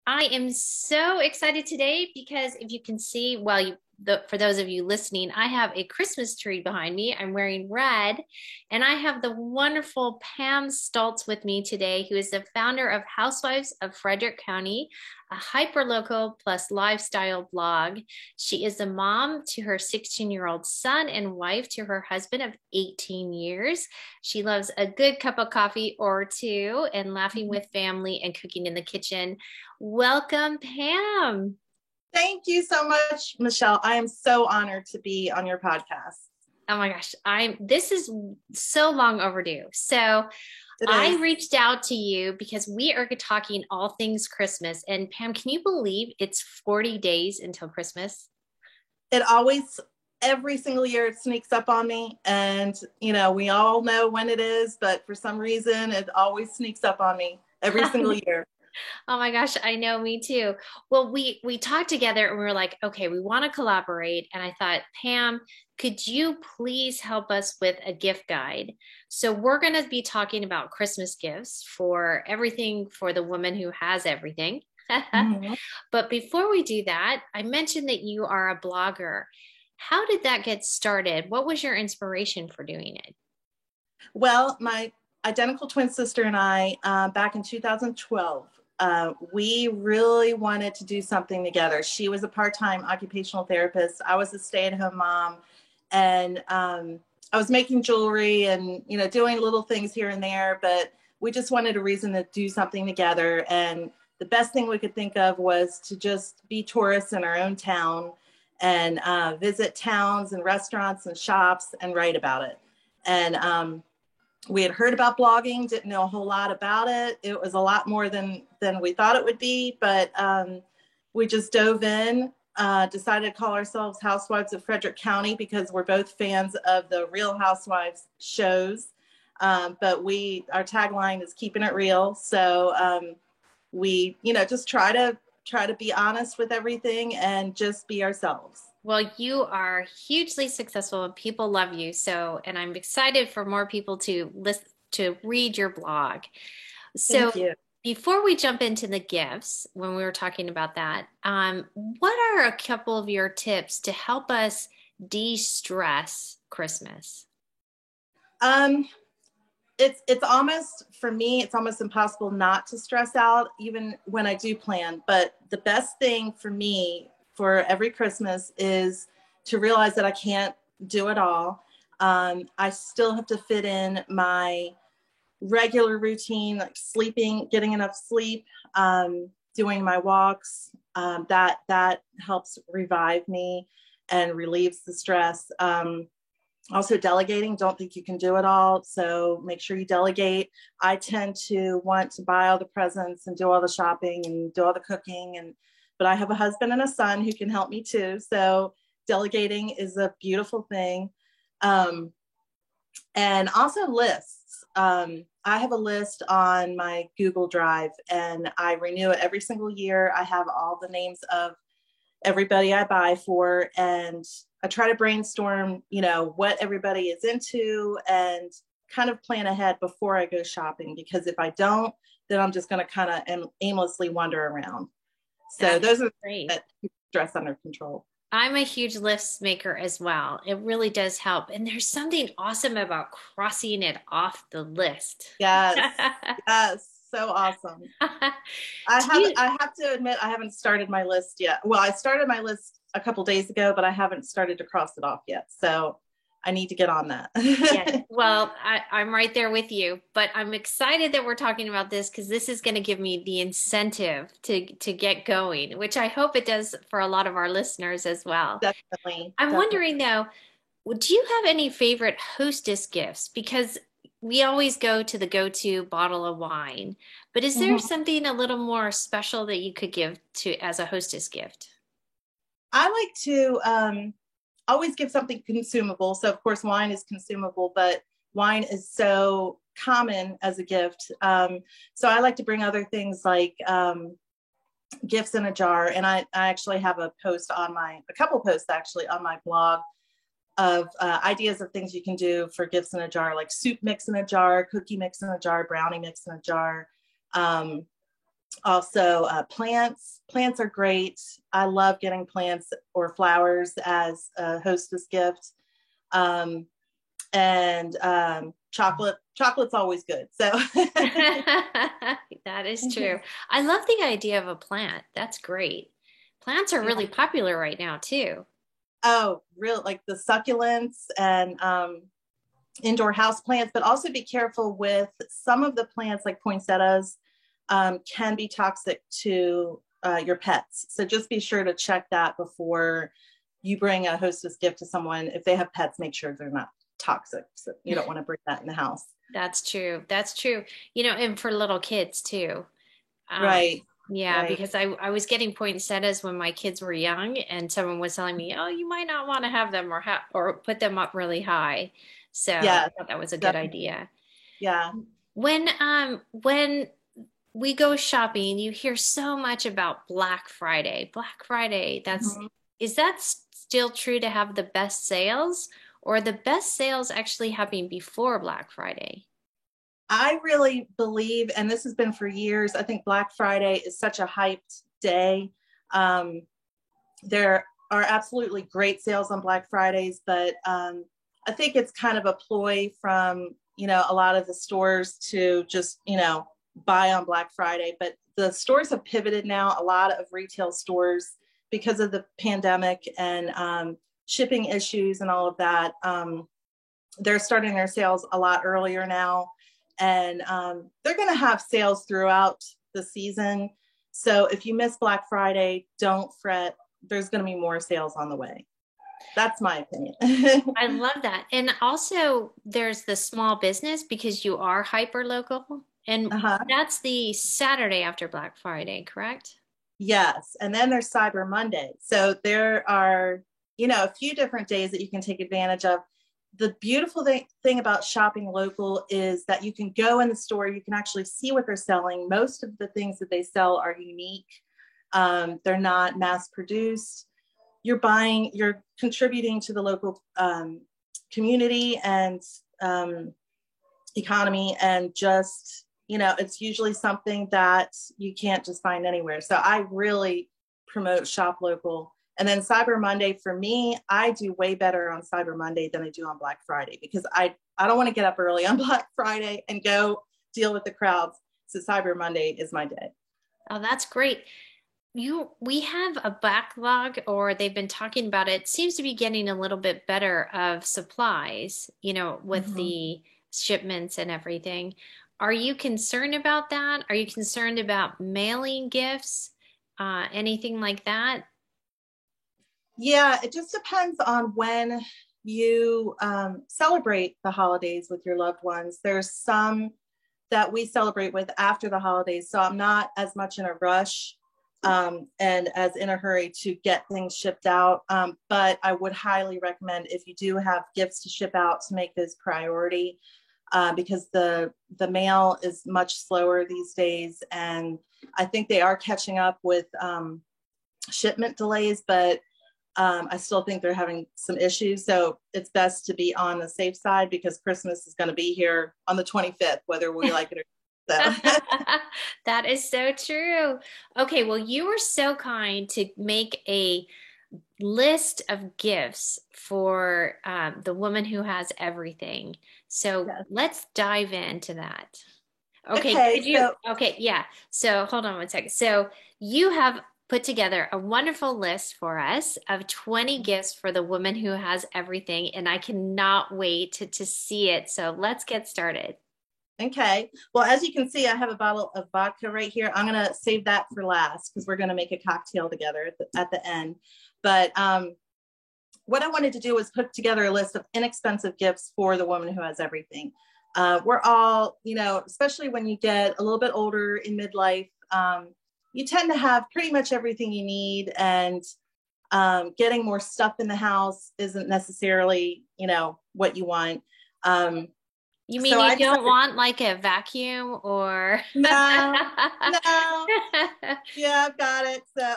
I am so excited today because if you can see, for those of you listening, I have a Christmas tree behind me. I'm wearing red, and I have the wonderful Pam Stoltz with me today, who is the founder of Housewives of Frederick County, a hyperlocal plus lifestyle blog. She is a mom to her 16-year-old son and wife to her husband of 18 years. She loves a good cup of coffee or two and laughing with family and cooking in the kitchen. Welcome, Pam. Thank you so much, Michelle. I am so honored to be on your podcast. Oh my gosh, this is so long overdue. So It I is. reached out to you because we are talking all things Christmas. And Pam, can you believe it's 40 days until Christmas? It always, every single year, it sneaks up on me. And, we all know when it is, but for some reason, it always sneaks up on me every single year. Oh my gosh, I know, me too. Well, we talked together and we were like, okay, we want to collaborate. And I thought, Pam, could you please help us with a gift guide? So we're going to be talking about Christmas gifts for everything for the woman who has everything. Mhm. But before we do that, I mentioned that you are a blogger. How did that get started? What was your inspiration for doing it? Well, my identical twin sister and I, back in 2012, we really wanted to do something together. She was a part-time occupational therapist. I was a stay-at-home mom, and I was making jewelry and doing little things here and there. But we just wanted a reason to do something together. And the best thing we could think of was to just be tourists in our own town and visit towns and restaurants and shops and write about it. And we had heard about blogging, didn't know a whole lot about it. It was a lot more than we thought it would be, but we just dove in, decided to call ourselves Housewives of Frederick County because we're both fans of the Real Housewives shows. But our tagline is keeping it real. So we, just try to be honest with everything and just be ourselves. Well, you are hugely successful and people love you. So, and I'm excited for more people to listen to read your blog. So, Thank you. before we jump into the gifts, when we were talking about that, what are a couple of your tips to help us de-stress Christmas? Um, it's almost, for me, it's almost impossible not to stress out even when I do plan. But the best thing for me for every Christmas is to realize that I can't do it all. I still have to fit in my regular routine, like sleeping, getting enough sleep, doing my walks. That helps revive me and relieves the stress. Also delegating, don't think you can do it all, so make sure you delegate. I tend to want to buy all the presents and do all the shopping and do all the cooking, but I have a husband and a son who can help me too, so delegating is a beautiful thing. And also lists. I have a list on my Google Drive and I renew it every single year. I have all the names of everybody I buy for, and I try to brainstorm, what everybody is into and kind of plan ahead before I go shopping, because if I don't, then I'm just going to kind of aimlessly wander around. So That's those are great. that keep stress under control. I'm a huge list maker as well. It really does help. And there's something awesome about crossing it off the list. Yes. Yes. So awesome. Do you, I have to admit, I haven't started my list yet. Well, I started my list a couple days ago, but I haven't started to cross it off yet. So I need to get on that. yes. Well, I'm right there with you, but I'm excited that we're talking about this because this is going to give me the incentive to get going, which I hope it does for a lot of our listeners as well. Definitely. I'm Definitely. wondering though, do you have any favorite hostess gifts? Because we always go to the go-to bottle of wine, but is there Mhm. something a little more special that you could give to as a hostess gift? I like to always give something consumable. So, of course, wine is consumable, but wine is so common as a gift. So, I like to bring other things like gifts in a jar. And I actually have a couple posts actually on my blog of ideas of things you can do for gifts in a jar, like soup mix in a jar, cookie mix in a jar, brownie mix in a jar. Um, Also, plants. Plants are great. I love getting plants or flowers as a hostess gift. Um, and chocolate. Chocolate's always good. So That is true. I love the idea of a plant. That's great. Plants are really yeah. popular right now too. Oh, real like the succulents and indoor house plants, but also be careful with some of the plants like poinsettias can be toxic to your pets. So just be sure to check that before you bring a hostess gift to someone. If they have pets, make sure they're not toxic. So you don't want to bring that in the house. That's true. That's true. You know, and for little kids too. Um, Right. yeah, Right. because I was getting poinsettias when my kids were young, and someone was telling me, "Oh, you might not want to have them or put them up really high." So I Yeah. thought that was a good Definitely. idea. Yeah. When we go shopping, you hear so much about Black Friday. Black Friday, Mhm. is that still true to have the best sales, or are the best sales actually happening before Black Friday? I really believe, and this has been for years, I think Black Friday is such a hyped day. Um, there are absolutely great sales on Black Fridays, but I think it's kind of a ploy from, a lot of the stores to just, buy on Black Friday. But the stores have pivoted now, a lot of retail stores, because of the pandemic and shipping issues and all of that. They're starting their sales a lot earlier now. And they're going to have sales throughout the season. So if you miss Black Friday, don't fret. There's going to be more sales on the way. That's my opinion. I love that. And also, there's the small business because you are hyper local. And Uh-huh. that's the Saturday after Black Friday, correct? Yes. And then there's Cyber Monday. So there are, a few different days that you can take advantage of. The beautiful thing about shopping local is that you can go in the store, you can actually see what they're selling. Most of the things that they sell are unique. They're not mass produced. You're contributing to the local community and economy, and just, it's usually something that you can't just find anywhere. So I really promote shop local. And then Cyber Monday, for me, I do way better on Cyber Monday than I do on Black Friday, because I don't want to get up early on Black Friday and go deal with the crowds. So Cyber Monday is my day. Oh, that's great. We have a backlog, or they've been talking about it. It seems to be getting a little bit better of supplies, with Mm-hmm. the shipments and everything. Are you concerned about that? Are you concerned about mailing gifts? Anything like that? Yeah, it just depends on when you celebrate the holidays with your loved ones. There's some that we celebrate with after the holidays, so I'm not as much in a rush and as in a hurry to get things shipped out. But I would highly recommend, if you do have gifts to ship out, to make those priority, because the mail is much slower these days, and I think they are catching up with shipment delays, but I still think they're having some issues. So it's best to be on the safe side, because Christmas is going to be here on the 25th, whether we like it or not. So. That is so true. Okay, well, you were so kind to make a list of gifts for the woman who has everything. So Yes. let's dive into that. Okay, Okay, so okay, yeah. So hold on one second. So you have put together a wonderful list for us of 20 gifts for the woman who has everything, and I cannot wait to see it. So let's get started. okay. Well, as you can see, I have a bottle of vodka right here. I'm gonna save that for last, because we're gonna make a cocktail together at the end. But what I wanted to do was put together a list of inexpensive gifts for the woman who has everything. We're all, especially when you get a little bit older in midlife, you tend to have pretty much everything you need, and getting more stuff in the house isn't necessarily, what you want. Um, You mean so you I don't decided, want like a vacuum or no, no, yeah, I've got it. So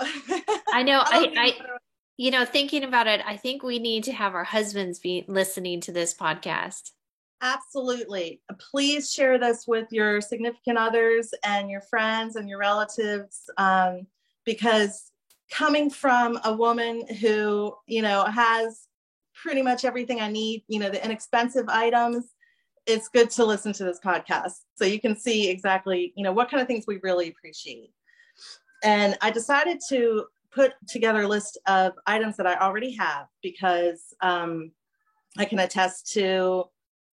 I know I don't need thinking about it, I think we need to have our husbands be listening to this podcast. Absolutely. Please share this with your significant others and your friends and your relatives, because coming from a woman who, has pretty much everything I need, the inexpensive items, it's good to listen to this podcast so you can see exactly, what kind of things we really appreciate. And I decided to put together a list of items that I already have because I can attest to,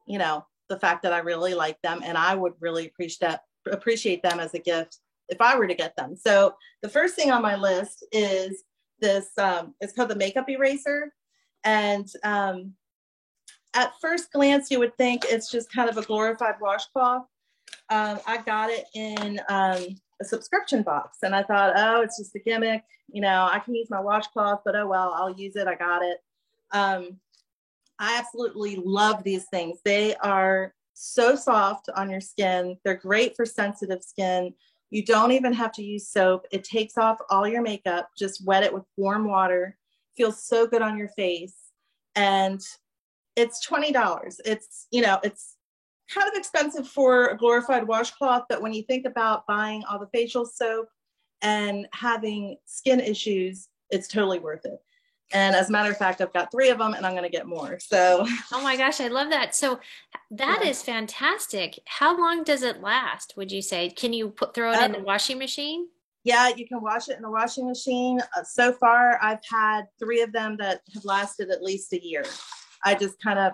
the fact that I really like them and I would really appreciate them as a gift if I were to get them. So the first thing on my list is this, it's called the makeup eraser. And at first glance, you would think it's just kind of a glorified washcloth. I got it in a subscription box and I thought, oh, it's just a gimmick. I can use my washcloth, but oh well, I'll use it. I got it. I absolutely love these things. They are so soft on your skin. They're great for sensitive skin. You don't even have to use soap. It takes off all your makeup. Just wet it with warm water. Feels so good on your face. And it's $20. It's kind of expensive for a glorified washcloth, but when you think about buying all the facial soap and having skin issues, it's totally worth it. And as a matter of fact, I've got 3 of them and I'm going to get more. So, oh my gosh, I love that. So that is fantastic. How long does it last, would you say? Can you throw it in the washing machine? Yeah, you can wash it in the washing machine. So far, I've had 3 of them that have lasted at least a year. I just kind of,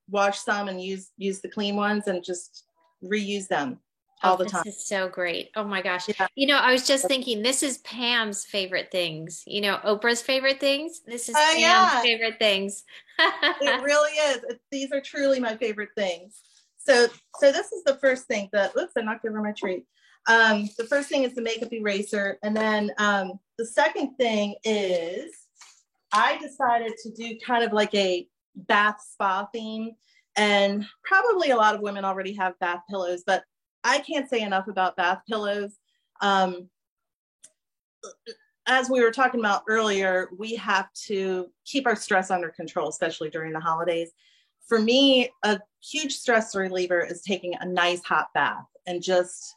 wash some and use the clean ones and just reuse them all the time. This is so great. Oh my gosh. Yeah. I was just thinking, this is Pam's favorite things. Oprah's favorite things. This is Pam's favorite things. It really is. These are truly my favorite things. So this is the first thing oops, I knocked over my treat. The first thing is the makeup eraser. And then the second thing is I decided to do kind of like a bath spa theme. And probably a lot of women already have bath pillows, but I can't say enough about bath pillows. As we were talking about earlier, we have to keep our stress under control, especially during the holidays. For me, a huge stress reliever is taking a nice hot bath and just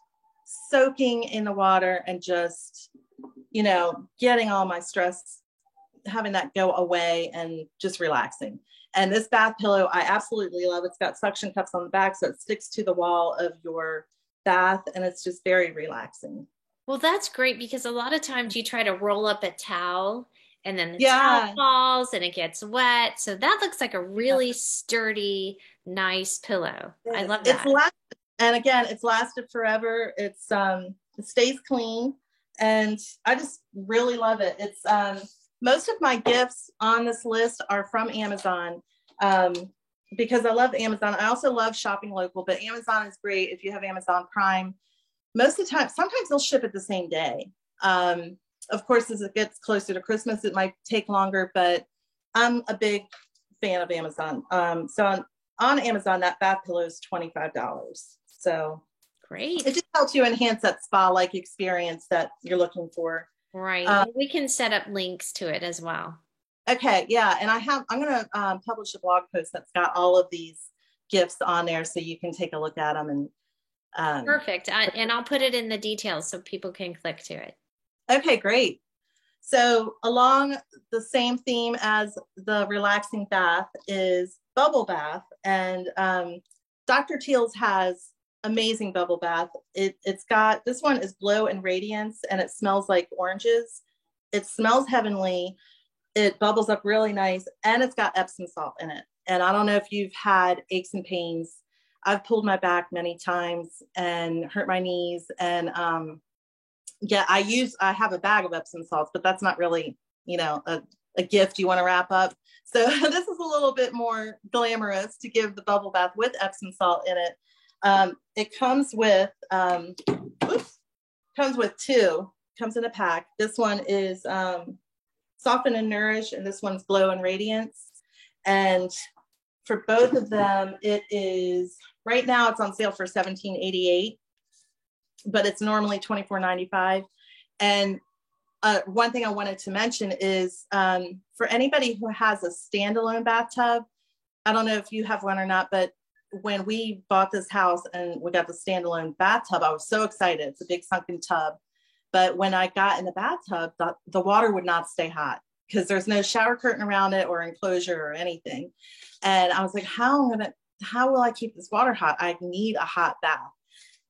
soaking in the water and just, getting all my stress, having that go away and just relaxing. And this bath pillow, I absolutely love. It's got suction cups on the back, so it sticks to the wall of your bath, and it's just very relaxing. Well, that's great because a lot of times you try to roll up a towel and then the towel falls and it gets wet. So that looks like a really sturdy, nice pillow. I love that. And again, it's lasted forever. It stays clean, and I just really love it. It's most of my gifts on this list are from Amazon. Because I love Amazon. I also love shopping local, but Amazon is great if you have Amazon Prime. Most of the time, sometimes they'll ship it the same day. Of course, as it gets closer to Christmas, it might take longer, but I'm a big fan of Amazon. So on Amazon, that bath pillow is $25. So great. It just helps you enhance that spa-like experience that you're looking for. Right. We can set up links to it as well. Okay, yeah, and I'm going to publish a blog post that's got all of these gifts on there so you can take a look at them. And perfect. And I'll put it in the details so people can click to it. Okay, great. So along the same theme as the relaxing bath is bubble bath. And Dr. Teal's has amazing bubble bath. It's got, this one is Glow and Radiance, and it smells like oranges. It smells heavenly. It bubbles up really nice, and it's got Epsom salt in it. And I don't know if you've had aches and pains. I've pulled my back many times and hurt my knees. And I have a bag of Epsom salts, but that's not really, a gift you want to wrap up. So this is a little bit more glamorous to give the bubble bath with Epsom salt in it. It comes with, two, comes in a pack. This one is Soften and Nourish, and this one's Glow and Radiance. And for both of them, it is, right now it's on sale for $17.88, but it's normally $24.95. And one thing I wanted to mention is for anybody who has a standalone bathtub, I don't know if you have one or not, but when we bought this house and we got the standalone bathtub, I was so excited. It's a big sunken tub. But when I got in the bathtub, the water would not stay hot because there's no shower curtain around it or enclosure or anything. And I was like, how will I keep this water hot? I need a hot bath.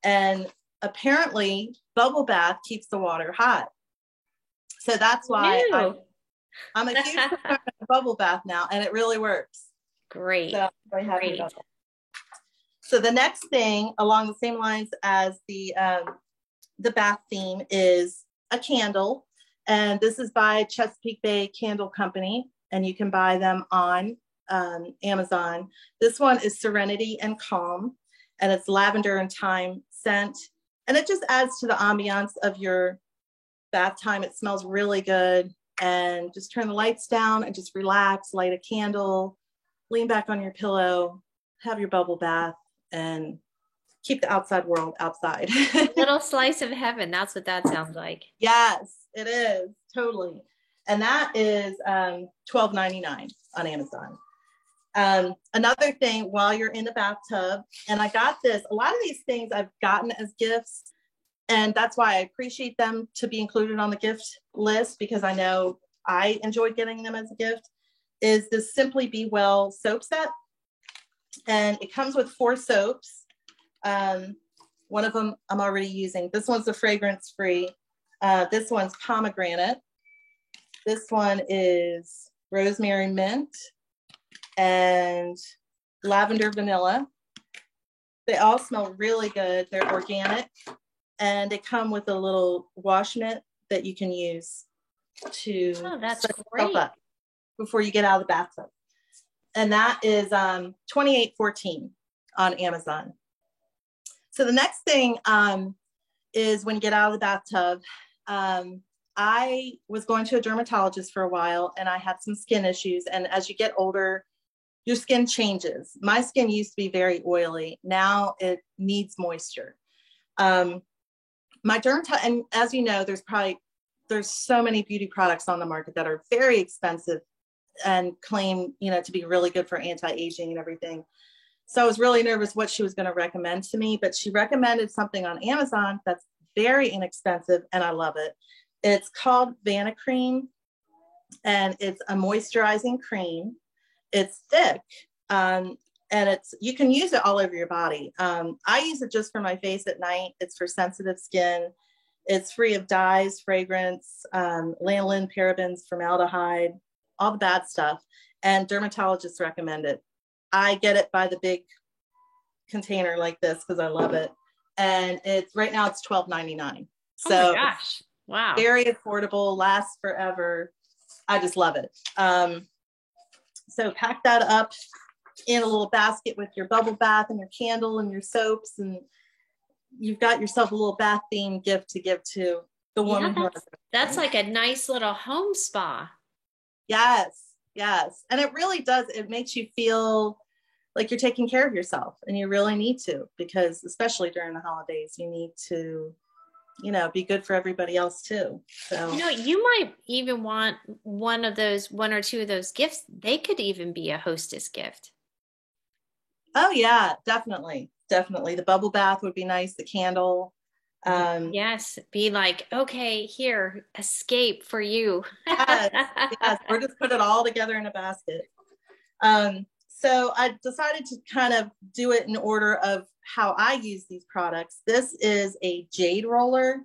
And apparently bubble bath keeps the water hot. So that's why I'm a huge proponent of bubble bath now, and it really works. Great. So I'm very happy about that. So the next thing along the same lines as the bath theme is a candle. And this is by Chesapeake Bay Candle Company, and you can buy them on Amazon. This one is Serenity and Calm, and it's lavender and thyme scent. And it just adds to the ambiance of your bath time. It smells really good. And just turn the lights down and just relax, light a candle, lean back on your pillow, have your bubble bath, and keep the outside world outside. Little slice of heaven. That's what that sounds like. Yes, it is. Totally. And that is $12.99 on Amazon. Another thing while you're in the bathtub, and I got this, a lot of these things I've gotten as gifts, and that's why I appreciate them to be included on the gift list, because I know I enjoyed getting them as a gift, is this Simply Be Well soap set. And it comes with 4 soaps. One of them I'm already using. This one's a fragrance free. This one's pomegranate. This one is rosemary mint and lavender vanilla. They all smell really good. They're organic, and they come with a little wash mitt that you can use to that's great. Up before you get out of the bathtub. And that is $28.14 on Amazon. So the next thing is when you get out of the bathtub, I was going to a dermatologist for a while, and I had some skin issues. And as you get older, your skin changes. My skin used to be very oily. Now it needs moisture. My dermatologist, and as you know, there's so many beauty products on the market that are very expensive and claim, to be really good for anti-aging and everything. So I was really nervous what she was going to recommend to me, but she recommended something on Amazon that's very inexpensive, and I love it. It's called Vanicream, and it's a moisturizing cream. It's thick, and you can use it all over your body. I use it just for my face at night. It's for sensitive skin. It's free of dyes, fragrance, lanolin, parabens, formaldehyde, all the bad stuff. And dermatologists recommend it. I get it by the big container like this because I love it. And right now it's $12.99. So oh my gosh. Wow. Very affordable, lasts forever. I just love it. So pack that up in a little basket with your bubble bath and your candle and your soaps, and you've got yourself a little bath themed gift to give to the woman. That's like a nice little home spa. Yes. And it really does. It makes you feel like you're taking care of yourself, and you really need to, because especially during the holidays, you need to, be good for everybody else too. So, you might even want one or two of those gifts. They could even be a hostess gift. Oh yeah, definitely. The bubble bath would be nice. The candle. Yes, be like, okay, here, escape for you. yes, or just put it all together in a basket. So I decided to kind of do it in order of how I use these products. This is a jade roller,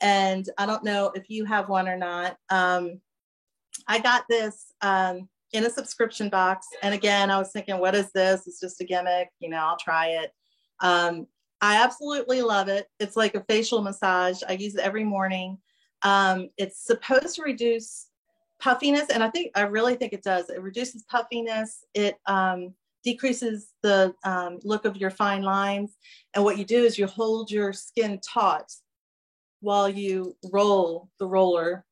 and I don't know if you have one or not. I got this in a subscription box, and again, I was thinking, what is this? It's just a gimmick, I'll try it. I absolutely love it. It's like a facial massage. I use it every morning. It's supposed to reduce puffiness, and I really think it does. It reduces puffiness. It decreases the look of your fine lines. And what you do is you hold your skin taut while you roll the roller.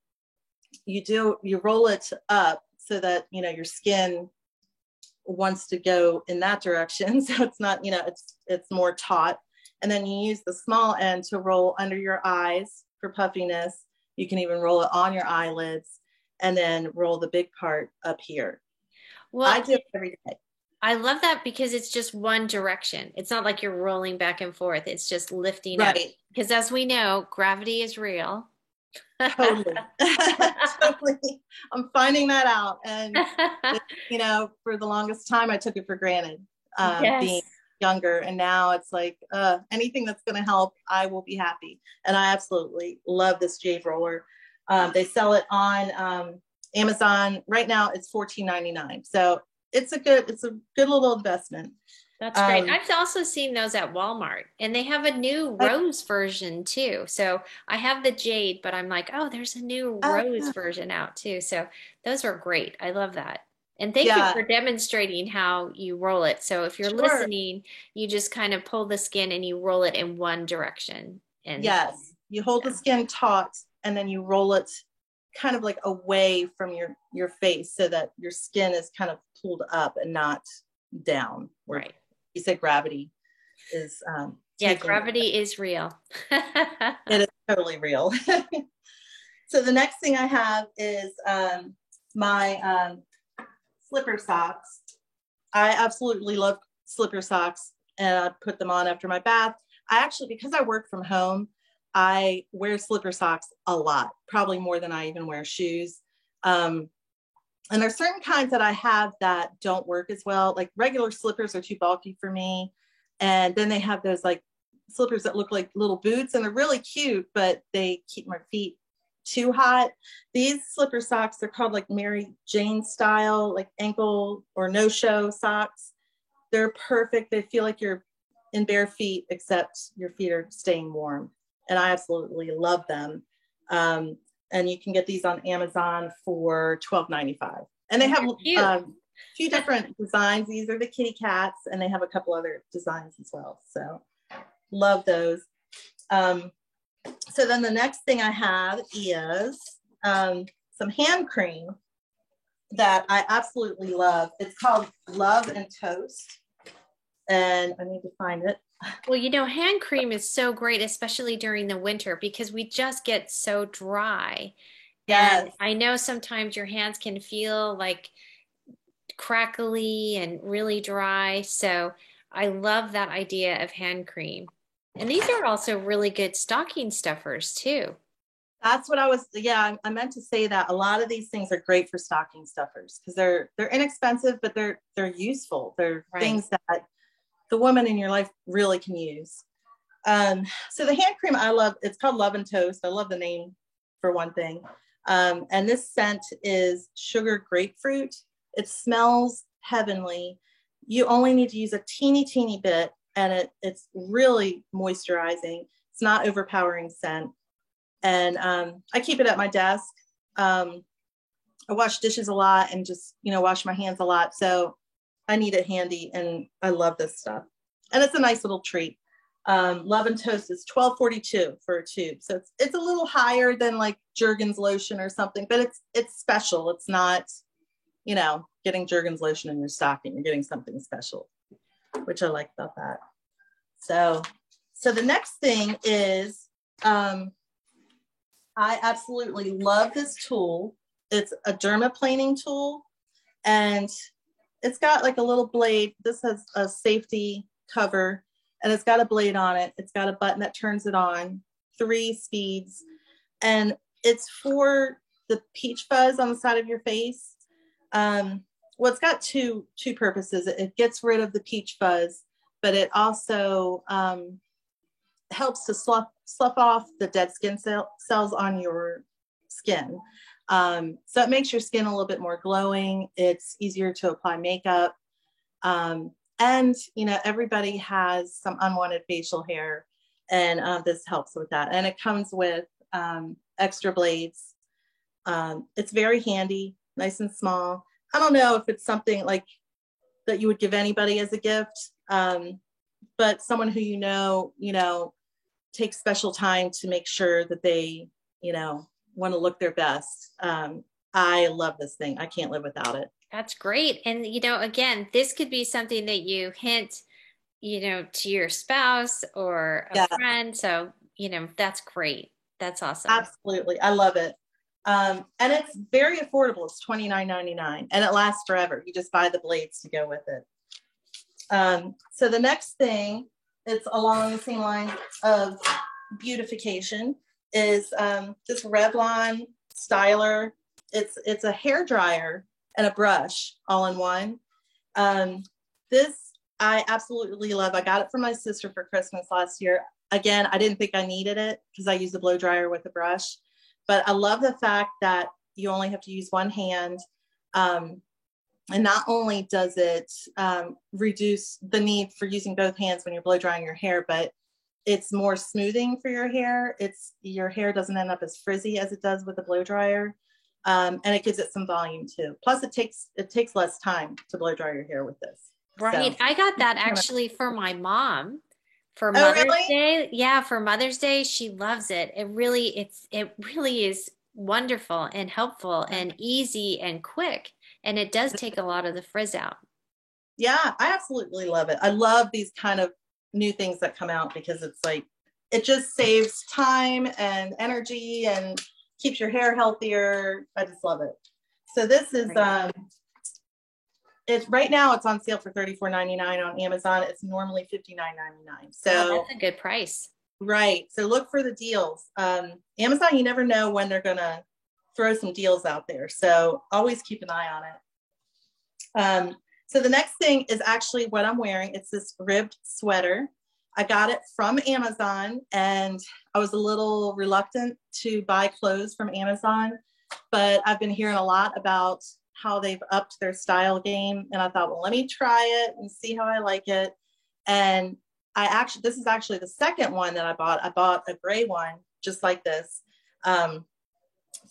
You roll it up so that your skin wants to go in that direction. So it's not, it's more taut. And then you use the small end to roll under your eyes for puffiness. You can even roll it on your eyelids, and then roll the big part up here. Well, I do it every day. I love that because it's just one direction. It's not like you're rolling back and forth. It's just lifting up. Right. Because as we know, gravity is real. Totally. Totally. I'm finding that out. And, you know, for the longest time, I took it for granted, being Yes. younger. And now it's like, anything that's going to help, I will be happy. And I absolutely love this jade roller. They sell it on Amazon. Right now, it's $14.99. So it's a good little investment. That's great. I've also seen those at Walmart, and they have a new rose version too. So I have the jade, but I'm like, oh, there's a new rose version out too. So those are great. I love that. And thank you Yeah, for demonstrating how you roll it. So if you're sure. listening, you just kind of pull the skin and you roll it in one direction. And Yes, you hold the skin taut and then you roll it kind of like away from your face so that your skin is kind of pulled up and not down. Right. You said gravity is yeah, gravity is real. It is totally real. So the next thing I have is my slipper socks. I absolutely love slipper socks, and I put them on after my bath. I actually, because I work from home, I wear slipper socks a lot, probably more than I even wear shoes. And there's certain kinds that I have that don't work as well. Like regular slippers are too bulky for me. And then they have those like slippers that look like little boots, and they're really cute, but they keep my feet too hot. These slipper socks, they're called like Mary Jane style, like ankle or no-show socks. They're perfect. They feel like you're in bare feet, except your feet are staying warm. And I absolutely love them. And you can get these on Amazon for $12.95. And they have a few different designs. These are the kitty cats, and they have a couple other designs as well. So love those. So then the next thing I have is some hand cream that I absolutely love. It's called Love and Toast. And I need to find it. Well, you know, hand cream is so great, especially during the winter, because we just get so dry. Yes. And I know sometimes your hands can feel like crackly and really dry. So I love that idea of hand cream. And these are also really good stocking stuffers too. That's what I meant to say that a lot of these things are great for stocking stuffers because they're inexpensive, but they're useful. They're things that the woman in your life really can use. So the hand cream I love, it's called Love and Toast. I love the name for one thing. And this scent is sugar grapefruit. It smells heavenly. You only need to use a teeny bit, and it's really moisturizing. It's not overpowering scent. And I keep it at my desk. I wash dishes a lot and just, wash my hands a lot. So I need it handy, and I love this stuff. And it's a nice little treat. Love and Toast is $12.42 for a tube. So it's a little higher than like Jergens lotion or something, but it's special. It's not, getting Jergens lotion in your stocking. You're getting something special, which I like about that. So the next thing is, I absolutely love this tool. It's a dermaplaning tool, and it's got like a little blade. This has a safety cover, and it's got a blade on it. It's got a button that turns it on, 3 speeds, and it's for the peach fuzz on the side of your face. Well, it's got two purposes. It gets rid of the peach fuzz, but it also helps to slough off the dead skin cells on your skin. So it makes your skin a little bit more glowing. It's easier to apply makeup. And, everybody has some unwanted facial hair, and this helps with that. And it comes with extra blades. It's very handy, nice and small. I don't know if it's something like that you would give anybody as a gift, but someone who take special time to make sure that they, want to look their best. I love this thing. I can't live without it. That's great. And, again, this could be something that you hint, to your spouse or a friend. So, that's great. That's awesome. Absolutely. I love it. And it's very affordable. It's $29.99, and it lasts forever. You just buy the blades to go with it. So the next thing, it's along the same line of beautification, is this Revlon styler. It's a hair dryer and a brush all in one. This I absolutely love. I got it from my sister for Christmas last year. Again, I didn't think I needed it because I use a blow dryer with a brush, but I love the fact that you only have to use one hand. And not only does it reduce the need for using both hands when you're blow drying your hair, but it's more smoothing for your hair. Your hair doesn't end up as frizzy as it does with a blow dryer. And it gives it some volume too. Plus it takes less time to blow dry your hair with this. Right. So, I got that actually for my mom for Mother's really? Day. Yeah, for Mother's Day, she loves it. It really is wonderful and helpful and easy and quick. And it does take a lot of the frizz out. Yeah, I absolutely love it. I love these kind of new things that come out because it's like, it just saves time and energy and keeps your hair healthier. I just love it. So this is, it's right now it's on sale for $34.99 on Amazon. It's normally $59.99. So that's a good price. Right. So look for the deals. Amazon, you never know when they're going to throw some deals out there. So always keep an eye on it. So the next thing is actually what I'm wearing. It's this ribbed sweater. I got it from Amazon and I was a little reluctant to buy clothes from Amazon, but I've been hearing a lot about how they've upped their style game. And I thought, well, let me try it and see how I like it. And this is actually the second one that I bought. I bought a gray one, just like this.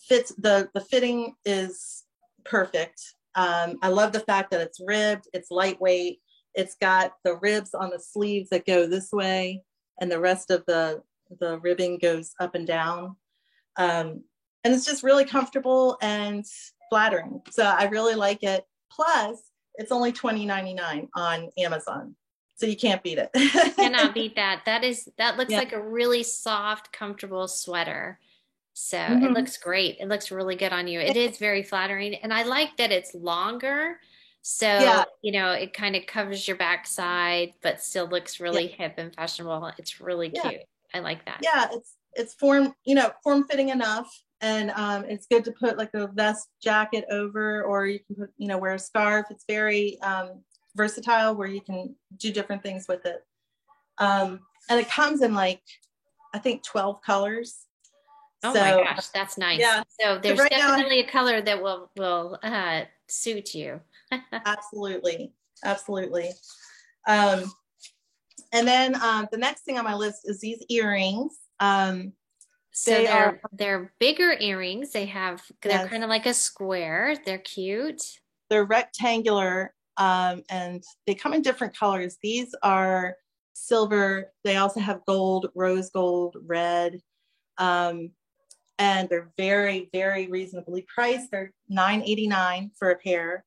Fits the fitting is perfect. I love the fact that it's ribbed, it's lightweight. It's got the ribs on the sleeves that go this way, and the rest of the ribbing goes up and down. And it's just really comfortable and flattering. So I really like it. Plus, it's only $20.99 on Amazon. So you can't beat it. Cannot beat that. That looks like a really soft, comfortable sweater. So it looks great. It looks really good on you. It is very flattering. And I like that it's longer. So, it kind of covers your backside, but still looks really hip and fashionable. It's really cute. I like that. Yeah, it's form fitting enough. And it's good to put like a vest jacket over, or you can put, wear a scarf. It's very versatile where you can do different things with it. And it comes in I think 12 colors. Oh my gosh, that's nice. Yeah. So there's definitely a color that will suit you. Absolutely. Absolutely. And then the next thing on my list is these earrings. So they're bigger earrings. They're kind of like a square. They're cute. They're rectangular, and they come in different colors. These are silver. They also have gold, rose gold, red. And they're very, very reasonably priced. They're $9.89 for a pair.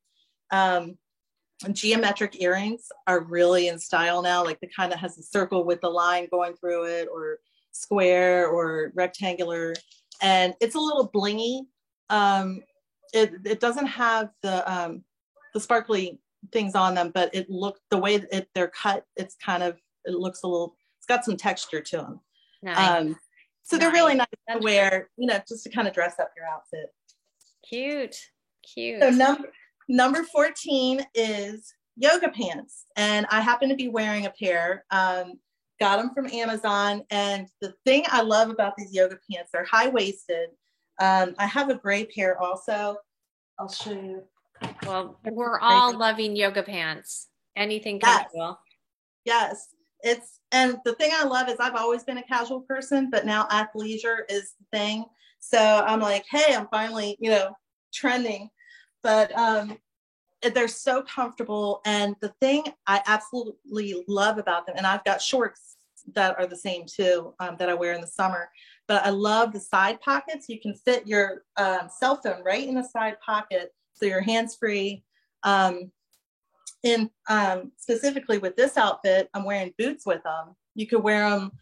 Geometric earrings are really in style now, like the kind that has a circle with the line going through it, or square or rectangular. And it's a little blingy. It doesn't have the sparkly things on them, but the way they're cut, it looks it's got some texture to them. Nice. So they're really nice to wear, just to kind of dress up your outfit. Cute. So number 14 is yoga pants. And I happen to be wearing a pair. Got them from Amazon. And the thing I love about these yoga pants, they're high-waisted. I have a gray pair also. I'll show you. Well, we're all loving yoga pants. Anything comfortable. Yes. And the thing I love is I've always been a casual person, but now athleisure is the thing. So I'm like, hey, I'm finally, trending. But they're so comfortable. And the thing I absolutely love about them, and I've got shorts that are the same too, that I wear in the summer, but I love the side pockets. You can fit your cell phone right in the side pocket, so your hands free. Specifically with this outfit, I'm wearing boots with them. You could wear them,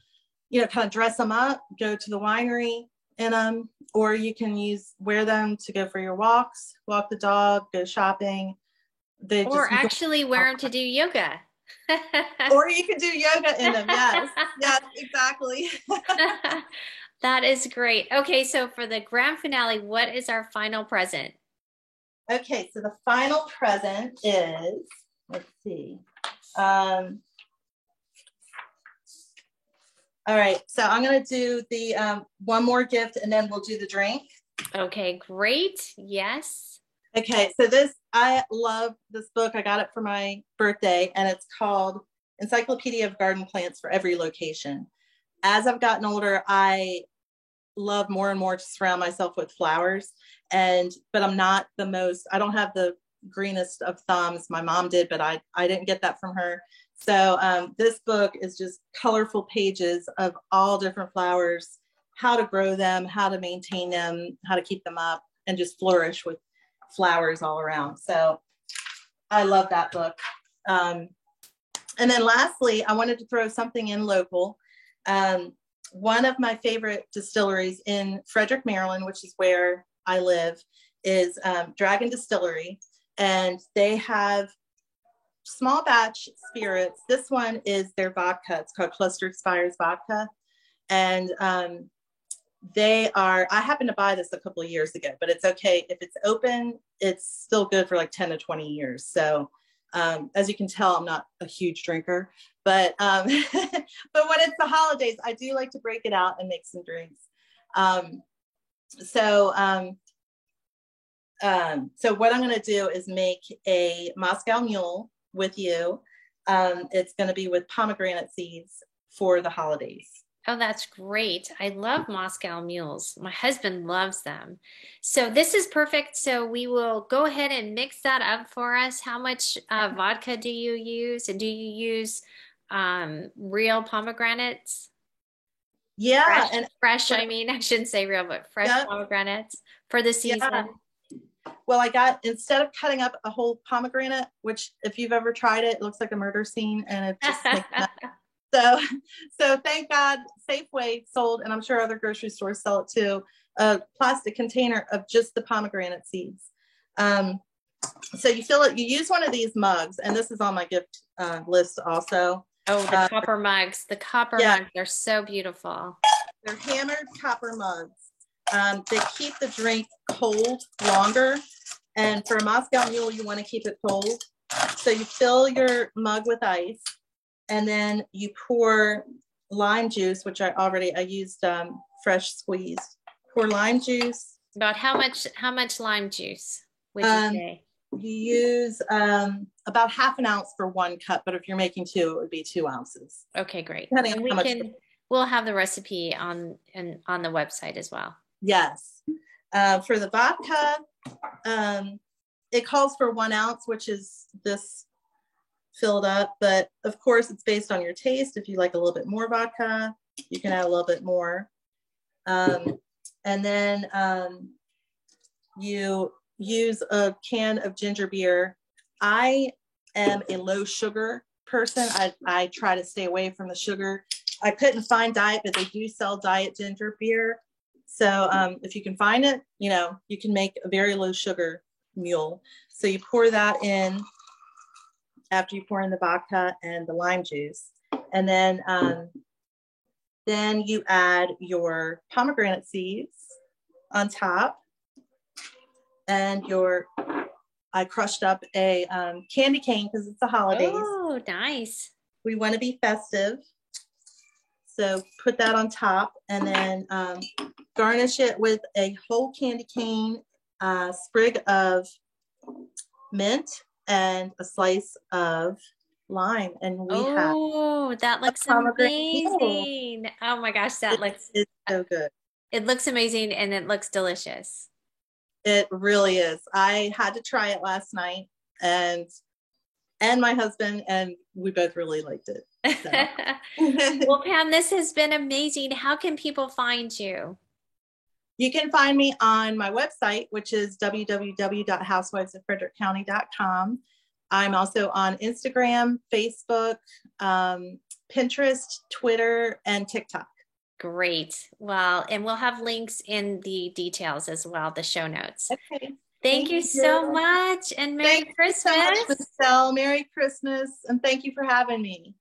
kind of dress them up, go to the winery in them, or you can wear them to go for your walks, walk the dog, go shopping. Or actually wear them to do yoga. Or you could do yoga in them. Yes. Yes, exactly. That is great. Okay, so for the grand finale, what is our final present? Okay, so the final present is, let's see. All right, so I'm going to do the one more gift and then we'll do the drink. Okay, great. Yes. Okay, so I love this book. I got it for my birthday and it's called Encyclopedia of Garden Plants for Every Location. As I've gotten older, I love more and more to surround myself with flowers. But I don't have the greenest of thumbs. My mom did, but I didn't get that from her. So this book is just colorful pages of all different flowers, how to grow them, how to maintain them, how to keep them up, and just flourish with flowers all around. So I love that book. And then lastly, I wanted to throw something in local. One of my favorite distilleries in Frederick, Maryland, which is where I live, is Dragon Distillery. And they have small batch spirits. This one is their vodka. It's called Clustered Spires Vodka. And I happened to buy this a couple of years ago, but it's okay. If it's open, it's still good for like 10 to 20 years. So as you can tell, I'm not a huge drinker, but but when it's the holidays, I do like to break it out and make some drinks. So what I'm going to do is make a Moscow Mule with you. It's going to be with pomegranate seeds for the holidays. Oh, that's great. I love Moscow mules. My husband loves them. So this is perfect. So we will go ahead and mix that up for us. How much vodka do you use? And do you use real pomegranates? Yeah. Fresh, I mean, I shouldn't say real, but fresh pomegranates for the season. Yeah. Well, instead of cutting up a whole pomegranate, which if you've ever tried it, it looks like a murder scene and it just makes So thank God Safeway sold, and I'm sure other grocery stores sell it too, a plastic container of just the pomegranate seeds. So you fill it, you use one of these mugs, and this is on my gift list also. Oh, the copper mugs. The copper mugs are so beautiful. They're hammered copper mugs. They keep the drink cold longer. And for a Moscow Mule, you want to keep it cold. So you fill your mug with ice, and then you pour lime juice, which I used fresh squeezed. Pour lime juice. About how much lime juice would you say? You use about half an ounce for 1 cup, but if you're making 2, it would be 2 ounces. Okay, great. And we'll have the recipe on the website as well. Yes. For the vodka, it calls for 1 ounce, which is this filled up, but of course it's based on your taste. If you like a little bit more vodka, you can add a little bit more. And then you use a can of ginger beer. I am a low sugar person. I try to stay away from the sugar. I couldn't find diet, but they do sell diet ginger beer. So if you can find it, you can make a very low sugar mule. So you pour that in after you pour in the vodka and the lime juice. And then you add your pomegranate seeds on top. And I crushed up a candy cane because it's the holidays. Oh, nice. We want to be festive. So put that on top and then garnish it with a whole candy cane, sprig of mint, and a slice of lime. And that looks amazing. Oh my gosh, it's so good. It looks amazing and it looks delicious. It really is. I had to try it last night and my husband, and we both really liked it. So. Well, Pam, this has been amazing. How can people find you? You can find me on my website, which is www.housewivesofFrederickCounty.com. I'm also on Instagram, Facebook, Pinterest, Twitter, and TikTok. Great. Well, and we'll have links in the details as well, the show notes. Okay. Thank you so much, and Merry Thank you so much, Christmas. Michelle. Merry Christmas, and thank you for having me.